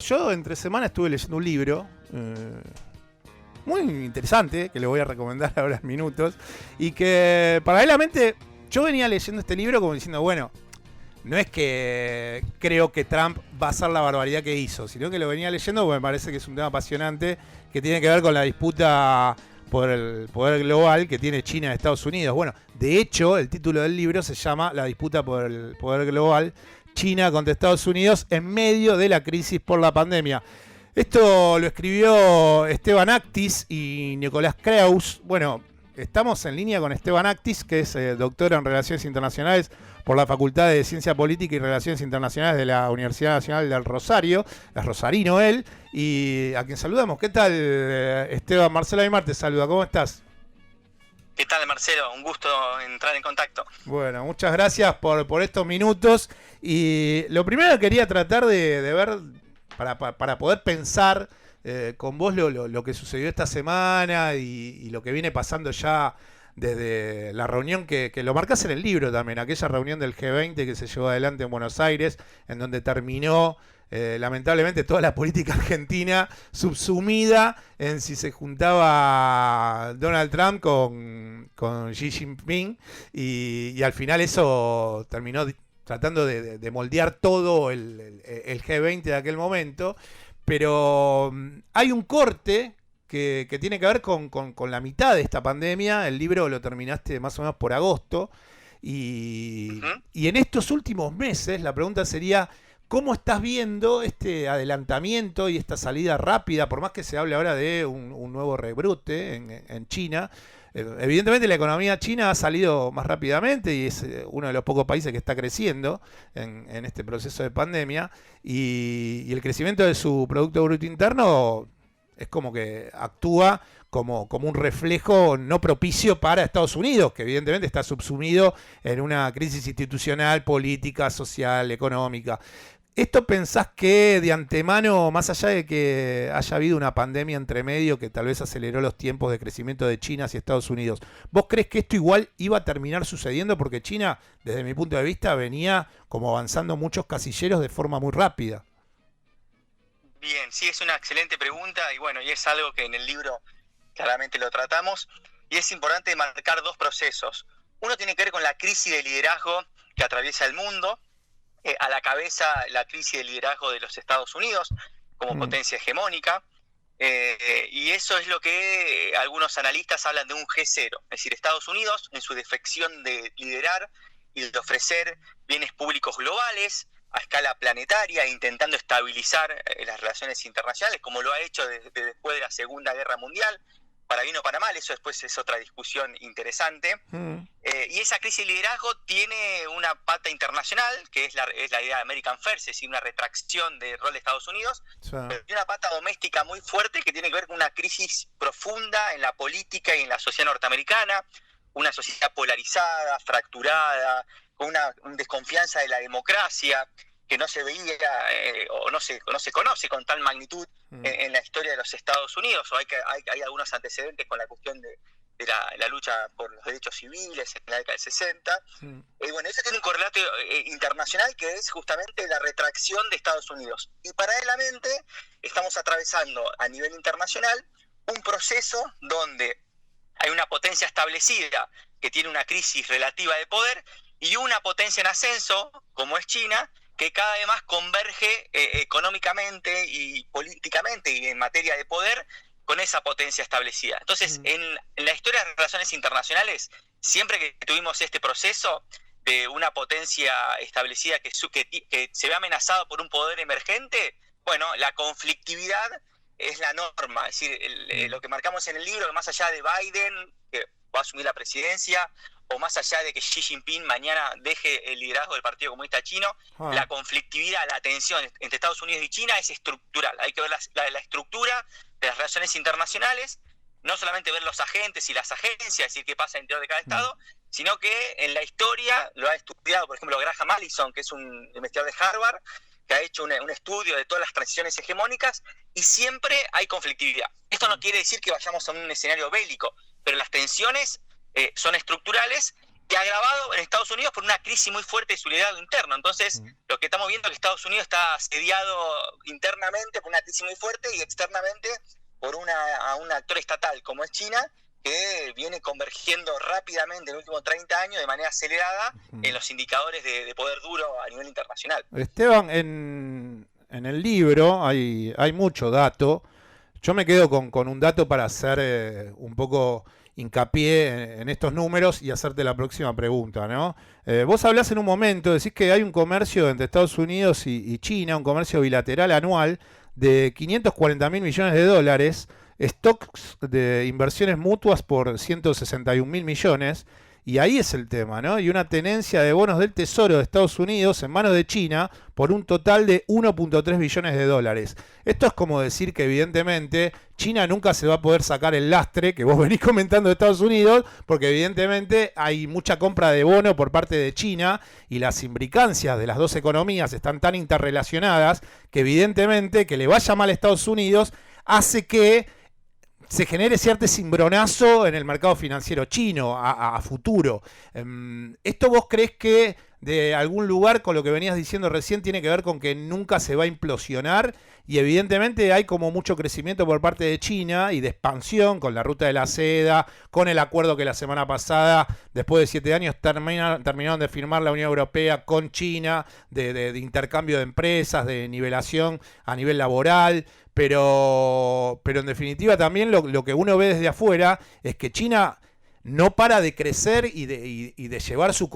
Yo entre semana estuve leyendo un libro muy interesante, que le voy a recomendar ahora en minutos, y que paralelamente yo venía leyendo este libro como diciendo, bueno, no es que creo que Trump va a hacer la barbaridad que hizo, sino que lo venía leyendo porque me parece que es un tema apasionante que tiene que ver con la disputa por el poder global que tiene China y Estados Unidos. Bueno, de hecho, el título del libro se llama La disputa por el poder global, China contra Estados Unidos en medio de la crisis por la pandemia. Esto lo escribió Esteban Actis y Nicolás Kreuz. Bueno, estamos en línea con Esteban Actis, que es doctor en Relaciones Internacionales por la Facultad de Ciencia Política y Relaciones Internacionales de la Universidad Nacional del Rosario. Es rosarino él, y a quien saludamos. ¿Qué tal, Esteban? Marcelo Aymar te saluda. ¿Cómo estás? ¿Qué tal, Marcelo? Un gusto entrar en contacto. Bueno, muchas gracias por estos minutos. Y lo primero que quería tratar de ver, para poder pensar con vos lo que sucedió esta semana y lo que viene pasando ya desde la reunión que lo marcás en el libro también, aquella reunión del G20 que se llevó adelante en Buenos Aires, en donde terminó lamentablemente toda la política argentina subsumida en si se juntaba Donald Trump con Xi Jinping, y al final eso terminó tratando de moldear todo el G20 de aquel momento. Pero hay un corte que tiene que ver con la mitad de esta pandemia. El libro lo terminaste más o menos por agosto. Y en estos últimos meses la pregunta sería, ¿cómo estás viendo este adelantamiento y esta salida rápida, por más que se hable ahora de un nuevo rebrote en China? Evidentemente la economía china ha salido más rápidamente y es uno de los pocos países que está creciendo en este proceso de pandemia, y el crecimiento de su Producto Bruto Interno es como que actúa como un reflejo no propicio para Estados Unidos, que evidentemente está subsumido en una crisis institucional, política, social, económica. ¿Esto pensás que de antemano, más allá de que haya habido una pandemia entre medio que tal vez aceleró los tiempos de crecimiento de China hacia Estados Unidos, vos crees que esto igual iba a terminar sucediendo? Porque China, desde mi punto de vista, venía como avanzando muchos casilleros de forma muy rápida. Bien, sí, es una excelente pregunta y bueno, y es algo que en el libro claramente lo tratamos, y es importante marcar dos procesos. Uno tiene que ver con la crisis de liderazgo que atraviesa el mundo, a la cabeza la crisis de liderazgo de los Estados Unidos como potencia hegemónica, y eso es lo que algunos analistas hablan de un G0, es decir, Estados Unidos en su defección de liderar y de ofrecer bienes públicos globales a escala planetaria, intentando estabilizar las relaciones internacionales, como lo ha hecho desde después de la Segunda Guerra Mundial, para bien o para mal, eso después es otra discusión interesante. Y esa crisis de liderazgo tiene una pata internacional, que es la idea de American First, es decir, una retracción del rol de Estados Unidos, sí. Pero tiene una pata doméstica muy fuerte que tiene que ver con una crisis profunda en la política y en la sociedad norteamericana, una sociedad polarizada, fracturada, con una desconfianza de la democracia que no se veía o no se conoce con tal magnitud en la historia de los Estados Unidos, o hay algunos antecedentes con la cuestión de la lucha por los derechos civiles en la década del 60. Bueno, eso tiene un correlato internacional que es justamente la retracción de Estados Unidos. Y paralelamente estamos atravesando a nivel internacional un proceso donde hay una potencia establecida que tiene una crisis relativa de poder y una potencia en ascenso, como es China, que cada vez más converge económicamente y políticamente y en materia de poder con esa potencia establecida. Entonces, en la historia de las relaciones internacionales, siempre que tuvimos este proceso de una potencia establecida que se ve amenazado por un poder emergente, bueno, la conflictividad es la norma. Es decir, lo que marcamos en el libro, que más allá de Biden, que va a asumir la presidencia, o más allá de que Xi Jinping mañana deje el liderazgo del Partido Comunista Chino, la conflictividad, la tensión entre Estados Unidos y China es estructural. Hay que ver la estructura de las relaciones internacionales, no solamente ver los agentes y las agencias, es decir, qué pasa dentro de cada estado, sino que en la historia lo ha estudiado, por ejemplo, Graham Allison, que es un investigador de Harvard, que ha hecho un estudio de todas las transiciones hegemónicas, y siempre hay conflictividad. Esto no quiere decir que vayamos a un escenario bélico, pero las tensiones son estructurales y agravado en Estados Unidos por una crisis muy fuerte de su liderazgo interno. Entonces, lo que estamos viendo es que Estados Unidos está asediado internamente por una crisis muy fuerte y externamente por a un actor estatal como es China, que viene convergiendo rápidamente en los últimos 30 años de manera acelerada en los indicadores de poder duro a nivel internacional. Esteban, en el libro hay mucho dato. Yo me quedo con un dato para hacer un poco hincapié en estos números y hacerte la próxima pregunta, ¿no? Vos hablás en un momento, decís que hay un comercio entre Estados Unidos y China, un comercio bilateral anual de 540.000 millones de dólares, stocks de inversiones mutuas por 161.000 millones, y ahí es el tema, ¿no? Y una tenencia de bonos del Tesoro de Estados Unidos en manos de China por un total de 1.3 billones de dólares. Esto es como decir que evidentemente China nunca se va a poder sacar el lastre que vos venís comentando de Estados Unidos, porque evidentemente hay mucha compra de bono por parte de China y las imbricancias de las dos economías están tan interrelacionadas que evidentemente que le vaya mal a Estados Unidos hace que se genere cierto cimbronazo en el mercado financiero chino a futuro. ¿Esto vos crees que de algún lugar, con lo que venías diciendo recién, tiene que ver con que nunca se va a implosionar? Y evidentemente hay como mucho crecimiento por parte de China y de expansión con la ruta de la seda, con el acuerdo que la semana pasada, después de 7 años, terminaron de firmar la Unión Europea con China, de intercambio de empresas, de nivelación a nivel laboral. Pero en definitiva también lo que uno ve desde afuera es que China no para de crecer y de llevar sus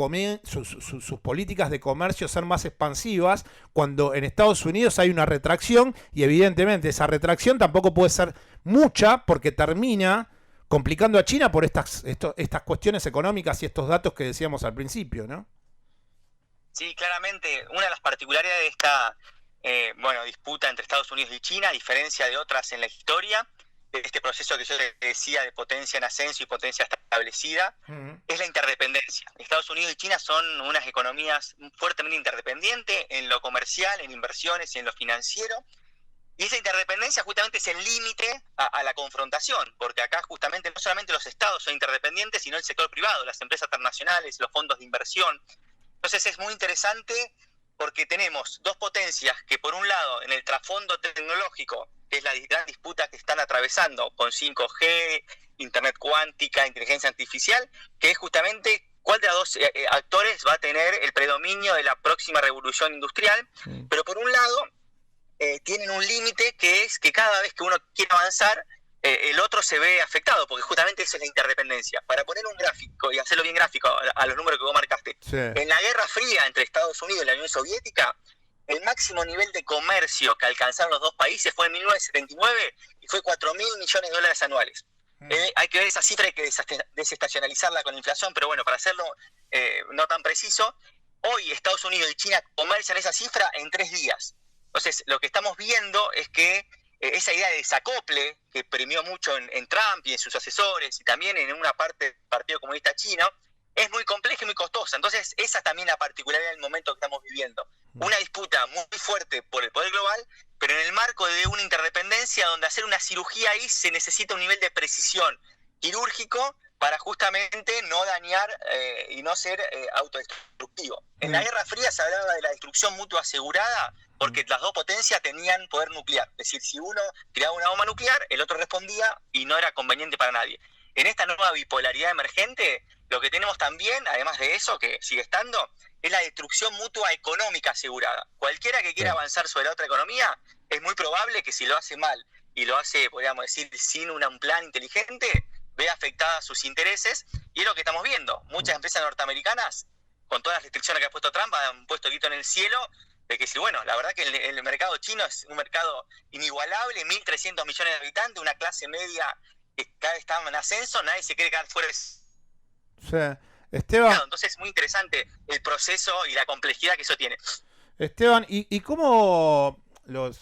políticas de comercio a ser más expansivas, cuando en Estados Unidos hay una retracción y evidentemente esa retracción tampoco puede ser mucha porque termina complicando a China por estas cuestiones económicas y estos datos que decíamos al principio, ¿no? Sí, claramente una de las particularidades de esta disputa entre Estados Unidos y China, a diferencia de otras en la historia, de este proceso que yo te decía de potencia en ascenso y potencia establecida, es la interdependencia. Estados Unidos y China son unas economías fuertemente interdependientes en lo comercial, en inversiones y en lo financiero, y esa interdependencia justamente es el límite a la confrontación, porque acá justamente no solamente los estados son interdependientes, sino el sector privado, las empresas transnacionales, los fondos de inversión. Entonces es muy interesante porque tenemos dos potencias que por un lado en el trasfondo tecnológico, que es la gran disputa que están atravesando con 5G, Internet cuántica, inteligencia artificial, que es justamente cuál de los dos actores va a tener el predominio de la próxima revolución industrial, pero por un lado tienen un límite que es que cada vez que uno quiere avanzar, el otro se ve afectado, porque justamente esa es la interdependencia. Para poner un gráfico y hacerlo bien gráfico a los números que vos marcaste, sí. En la Guerra Fría entre Estados Unidos y la Unión Soviética, el máximo nivel de comercio que alcanzaron los dos países fue en 1979 y fue 4.000 millones de dólares anuales. Hay que ver esa cifra, hay que desestacionalizarla con la inflación, pero bueno, para hacerlo no tan preciso, hoy Estados Unidos y China comercian esa cifra en 3 días. Entonces, lo que estamos viendo es que esa idea de desacople que premió mucho en Trump y en sus asesores y también en una parte del Partido Comunista Chino es muy compleja y muy costosa. Entonces esa es también la particularidad del momento que estamos viviendo. Una disputa muy fuerte por el poder global, pero en el marco de una interdependencia donde hacer una cirugía ahí se necesita un nivel de precisión quirúrgico para justamente no dañar y no ser autodestructivo. En la Guerra Fría se hablaba de la destrucción mutua asegurada porque las dos potencias tenían poder nuclear. Es decir, si uno tiraba una bomba nuclear, el otro respondía y no era conveniente para nadie. En esta nueva bipolaridad emergente, lo que tenemos también, además de eso, que sigue estando, es la destrucción mutua económica asegurada. Cualquiera que quiera avanzar sobre la otra economía, es muy probable que si lo hace mal y lo hace, podríamos decir, sin un plan inteligente, ve afectadas sus intereses, y es lo que estamos viendo. Muchas empresas norteamericanas, con todas las restricciones que ha puesto Trump, han puesto el grito en el cielo, de que si, bueno, la verdad que el mercado chino es un mercado inigualable, 1.300 millones de habitantes, una clase media que cada vez está en ascenso, nadie se quiere quedar fuera de... Sí. Esteban. Entonces es muy interesante el proceso y la complejidad que eso tiene. Esteban, ¿y cómo los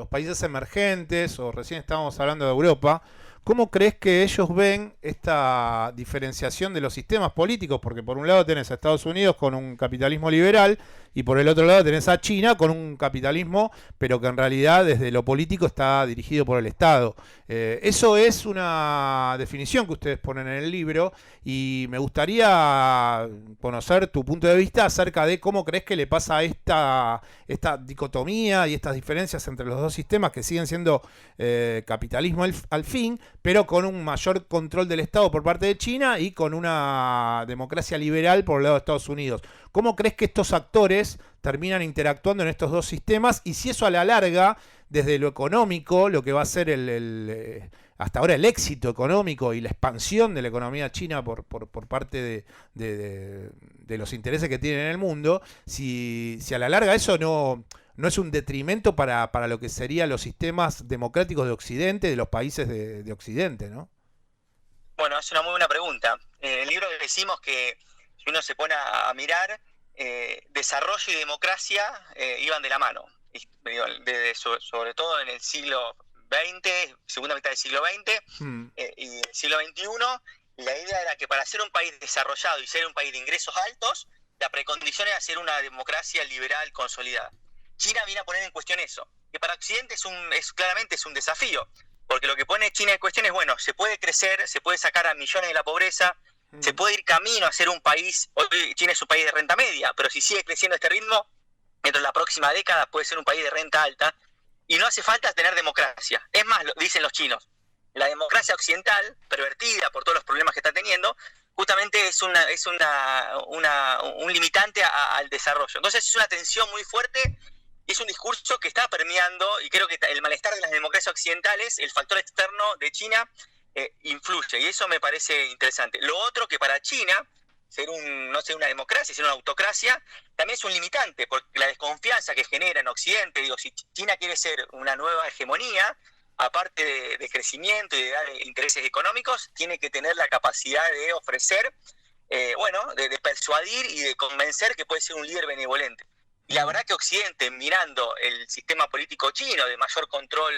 países emergentes, o recién estábamos hablando de Europa, ¿cómo crees que ellos ven esta diferenciación de los sistemas políticos? Porque por un lado tenés a Estados Unidos con un capitalismo liberal y por el otro lado tenés a China con un capitalismo, pero que en realidad desde lo político está dirigido por el Estado. Eso es una definición que ustedes ponen en el libro y me gustaría conocer tu punto de vista acerca de cómo crees que le pasa a esta dicotomía y estas diferencias entre los dos sistemas que siguen siendo capitalismo al fin, pero con un mayor control del Estado por parte de China y con una democracia liberal por el lado de Estados Unidos. ¿Cómo crees que estos actores terminan interactuando en estos dos sistemas y si eso a la larga, desde lo económico, lo que va a ser hasta ahora el éxito económico y la expansión de la economía china por parte de los intereses que tienen en el mundo, si a la larga eso no es un detrimento para lo que serían los sistemas democráticos de Occidente, de los países de Occidente, ¿no? Bueno, es una muy buena pregunta. En el libro decimos que si uno se pone a mirar, desarrollo y democracia iban de la mano. Sobre todo en el siglo XX, segunda mitad del siglo XX y el siglo XXI, la idea era que para ser un país desarrollado y ser un país de ingresos altos, la precondición era ser una democracia liberal consolidada. China viene a poner en cuestión eso, que para Occidente claramente es un desafío, porque lo que pone China en cuestión es, bueno, se puede crecer, se puede sacar a millones de la pobreza, se puede ir camino a ser un país, hoy China es un país de renta media, pero si sigue creciendo a este ritmo, dentro de la próxima década puede ser un país de renta alta, y no hace falta tener democracia. Es más, lo dicen los chinos, la democracia occidental, pervertida por todos los problemas que está teniendo, justamente es un limitante al desarrollo. Entonces es una tensión muy fuerte, y es un discurso que está permeando, y creo que el malestar de las democracias occidentales, el factor externo de China, influye, y eso me parece interesante. Lo otro, que para China, no ser una democracia, ser una autocracia, también es un limitante, porque la desconfianza que genera en Occidente, digo, si China quiere ser una nueva hegemonía, aparte de crecimiento y de dar intereses económicos, tiene que tener la capacidad de ofrecer, de persuadir y de convencer que puede ser un líder benevolente. Y la verdad que Occidente, mirando el sistema político chino de mayor control,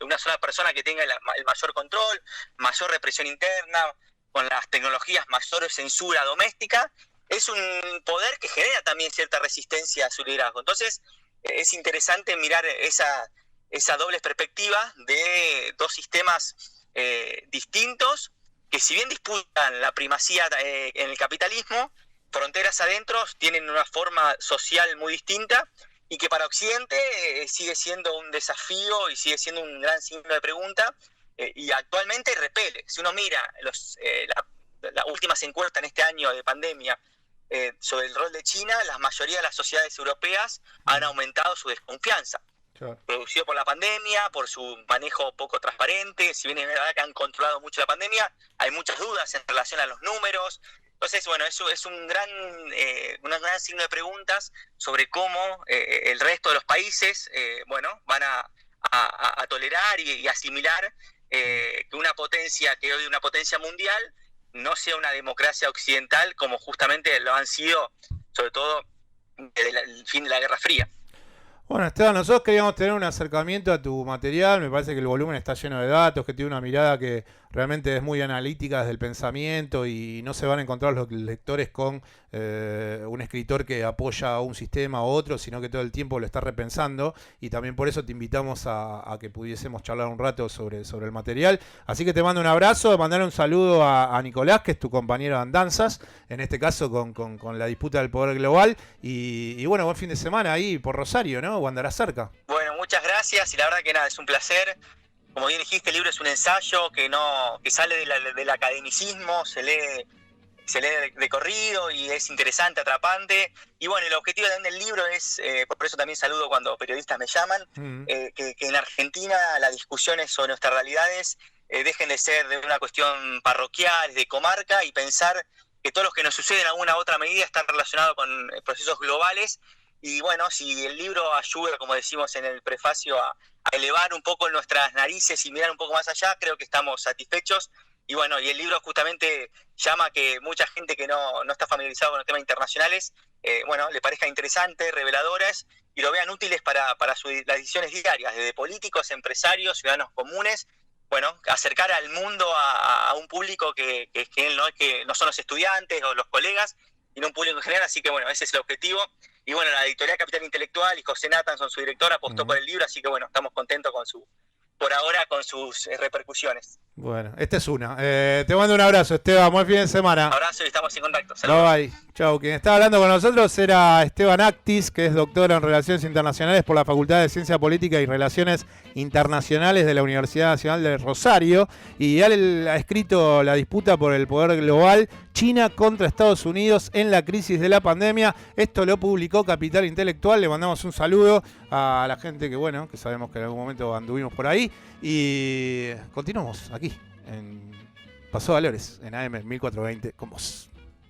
una sola persona que tenga el mayor control, mayor represión interna, con las tecnologías mayor censura doméstica, es un poder que genera también cierta resistencia a su liderazgo. Entonces, es interesante mirar esa doble perspectiva de dos sistemas distintos, que si bien disputan la primacía en el capitalismo, fronteras adentro tienen una forma social muy distinta y que para Occidente sigue siendo un desafío y sigue siendo un gran signo de pregunta y actualmente repele. Si uno mira las últimas encuestas en este año de pandemia sobre el rol de China, la mayoría de las sociedades europeas han aumentado su desconfianza. Claro. Producido por la pandemia, por su manejo poco transparente. Si bien es verdad que han controlado mucho la pandemia, hay muchas dudas en relación a los números. Entonces, bueno, eso es un gran signo de preguntas sobre cómo el resto de los países, van a tolerar y asimilar que una potencia que hoy es una potencia mundial no sea una democracia occidental como justamente lo han sido, sobre todo desde el fin de la Guerra Fría. Bueno, Esteban, nosotros queríamos tener un acercamiento a tu material. Me parece que el volumen está lleno de datos, que tiene una mirada que realmente es muy analítica desde el pensamiento y no se van a encontrar los lectores con un escritor que apoya a un sistema u otro, sino que todo el tiempo lo está repensando y también por eso te invitamos a que pudiésemos charlar un rato sobre el material. Así que te mando un abrazo, mandar un saludo a Nicolás, que es tu compañero de andanzas, en este caso con la disputa del poder global y bueno, buen fin de semana ahí por Rosario, ¿no? O andarás cerca. Bueno, muchas gracias y la verdad que nada, es un placer. Como bien dijiste, el libro es un ensayo que sale del academicismo, se lee de corrido y es interesante, atrapante. Y bueno, el objetivo también del libro es, por eso también saludo cuando periodistas me llaman, que en Argentina las discusiones sobre nuestras realidades dejen de ser de una cuestión parroquial, de comarca, y pensar que todo lo que nos sucede en alguna otra medida está relacionado con procesos globales. Y bueno, si el libro ayuda, como decimos en el prefacio, a elevar un poco nuestras narices y mirar un poco más allá, creo que estamos satisfechos. Y bueno, y el libro justamente llama a que mucha gente que no está familiarizada con los temas internacionales, le parezca interesante, reveladoras, y lo vean útiles para las decisiones diarias, desde políticos, empresarios, ciudadanos comunes, bueno, acercar al mundo a un público que no son los estudiantes o los colegas, sino un público en general, así que bueno, ese es el objetivo. Y bueno, la editorial Capital Intelectual y José Nathanson, su director, apostó por el libro, así que bueno, estamos contentos por ahora con sus repercusiones. Bueno, esta es una. Te mando un abrazo, Esteban. Buen fin de semana. Abrazo y estamos en contacto. Saludos. Bye bye. Chau. Quien estaba hablando con nosotros era Esteban Actis, que es doctor en Relaciones Internacionales por la Facultad de Ciencia Política y Relaciones Internacionales de la Universidad Nacional de Rosario. Y él ha escrito La disputa por el poder global, China contra Estados Unidos en la crisis de la pandemia. Esto lo publicó Capital Intelectual. Le mandamos un saludo a la gente que sabemos que en algún momento anduvimos por ahí. Y continuamos aquí en Paso Valores, en AM 1420 con vos.